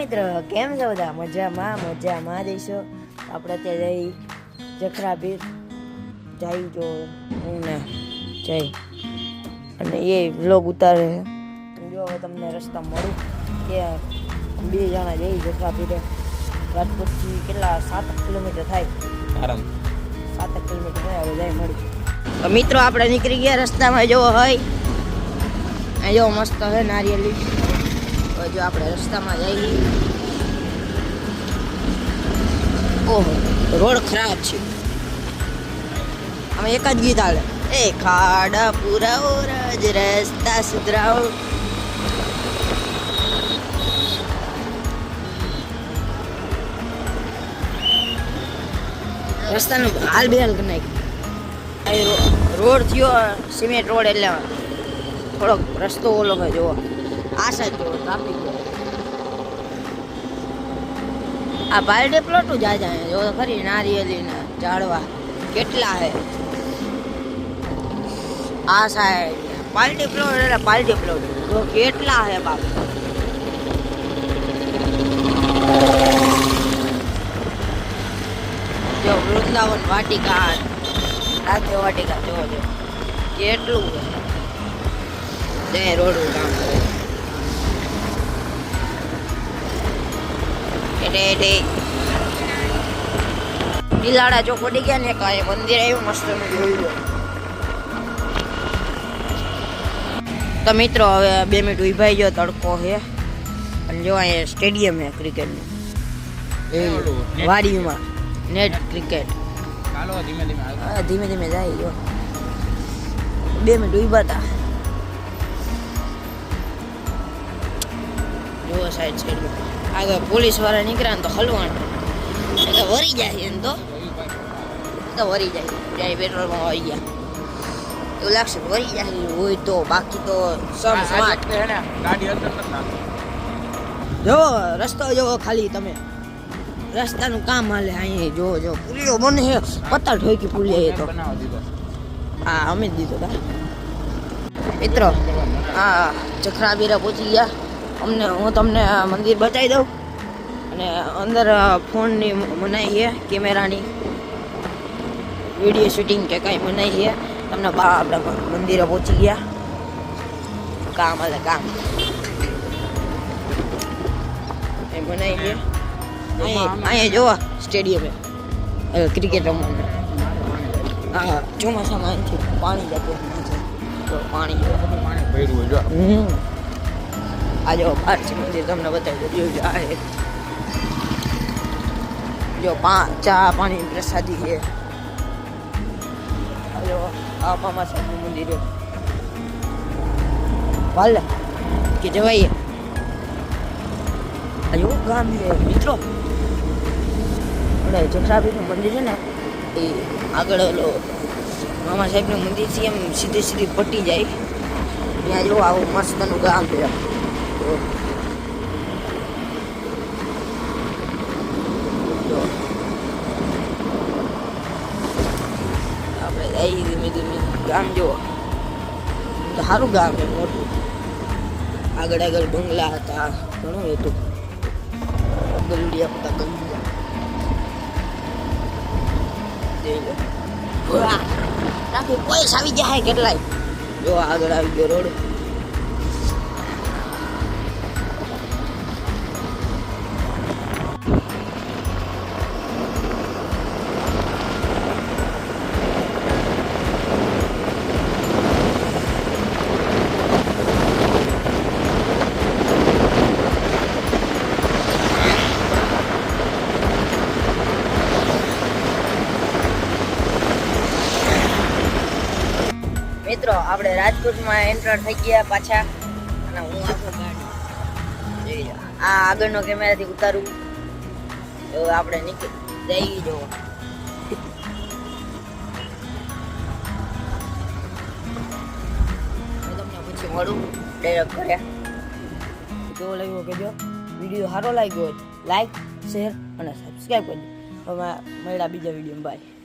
મિત્રો કેમ છો બધા? મજામાં જઈશો. આપણે ત્યાં જઈ જખરાપીર જઈ જો હું ને જઈ અને એ વ્લોગ ઉતારે જો હવે તમને રસ્તા મળું કે બે જણા જઈ જખરાપીરે. રાજકોટથી કેટલા 7 કિલોમીટર થાય, 7 કિલોમીટર થાય. હવે જાય મળી તો મિત્રો આપણે નીકળી ગયા. રસ્તામાં જો હોય જો મસ્ત હે નારિયેલી. જો આપણે રસ્તામાં જઈએ. ઓહો રોડ ખરાબ છે. અમે એક જ ગીત હાલે, એ ખાડા પુરાવો રાજ રસ્તા સુધરાવો. રસ્તાનો હાલ બેહાલ કરી નાખી. રોડ થયો સિમેન્ટ રોડ, એટલે થોડોક રસ્તો ઓલો હોય. જોવો આ સાઈડ જોવો ટ્રાફિક. આ બાલડે પ્લોટું જાય જો ખરી નારિયેલી ને ઝાડવા કેટલા હે. આ સાઈડ પાલટી પ્લોટ એટલે પાલટી પ્લોટ જો કેટલા હે બાપ. જો વૃંદાવન વાટિકા, રાધે વાટિકા જો કેટલું જય રોડનું કામ કરે. એટલે બિલાડા ચોક વળી ગયા ને કાંઈ મંદિર આવ્યું મસ્ત જોયું. તો મિત્રો હવે 2 મિનિટ ઉભાઈ ગયો. તડકો છે અને જો અહીંયા સ્ટેડિયમ છે ક્રિકેટનું વાડીમાં નેટ ક્રિકેટ. ધીમે ધીમે જાય. જો 2 મિનિટ ઉભા હતા. જો સાઈડ આગળ પોલીસ વાળા નીકળ્યા ને તો હલવાનું એટલે વરી જાય. એમ તો વરી જાય પેટ્રોલમાં આવી ગયા એવું લાગશે. વરી જાય હોય તો, બાકી તો સમ સ્માર્ટ. જો રસ્તો જોવો ખાલી તમે, રસ્તાનું કામ હાલે અહીંયા. જો પુલિયો બને છે, પત્તા ઠોકી પુલિયા. એ તો હા અમે જ દીધો હતા મિત્રો. હા જખરાપીરે પહોંચી ગયા. હું તમને મંદિર બતાવી દઉં. અને અંદર ફોનની મનાઈ છે, કેમેરાની વિડીયો શૂટિંગ કે કાંઈ મનાઈ છે. તમને આપણે મંદિરે પહોંચી ગયા. કામ હાલે કામ એ મનાઈ છે. અહીંયા જોવા સ્ટેડિયમે ક્રિકેટ રમવાનું. હા ચોમાસામાં અહીંથી પાણી જતું પાણી આ જો પારસી મંદિર તમને બતાવી દઉં. જો ચા પાણી પ્રસાદી છે. જો આ મામા સાહેબનું મંદિર વાલે કે જવાઈએ. આ જો ગામ છે મિત્રો. અને જખરાપીરનું મંદિર છે ને એ આગળ ઓલો મામા સાહેબનું મંદિર છે, એમ સીધી પટી જાય. ત્યાં જો આવું મસ્તનું ગામ છે. આપણે જઈએ ધીમે ધીમે. ગામ જુઓ તો સારું ગામ છે, મોટું. આગળ બંગલા હતા, ઘણું હતું. ગલુડિયા હતા ગલુડિયા. ટ્રાફિક પોલીસ આવી જાય કેટલાય. જો આગળ આવી ગયો રોડ. મિત્રો આપણે રાજકોટમાં એન્ટર થઈ ગયા પાછા. અને હું આખો ગાડી આ આગળનો કેમેરાથી ઉતારું. એવું આપણે નીકળી જઈ જો. તમને પછી મળું ડાયરેક્ટ કર્યા. કેવો લાગ્યો કહેજો. વિડીયો સારો લાગ્યો હોય લાઈક, શેર અને સબસ્ક્રાઈબ કરજો. હવે મળ્યા બીજા વિડીયોમાં. બાય.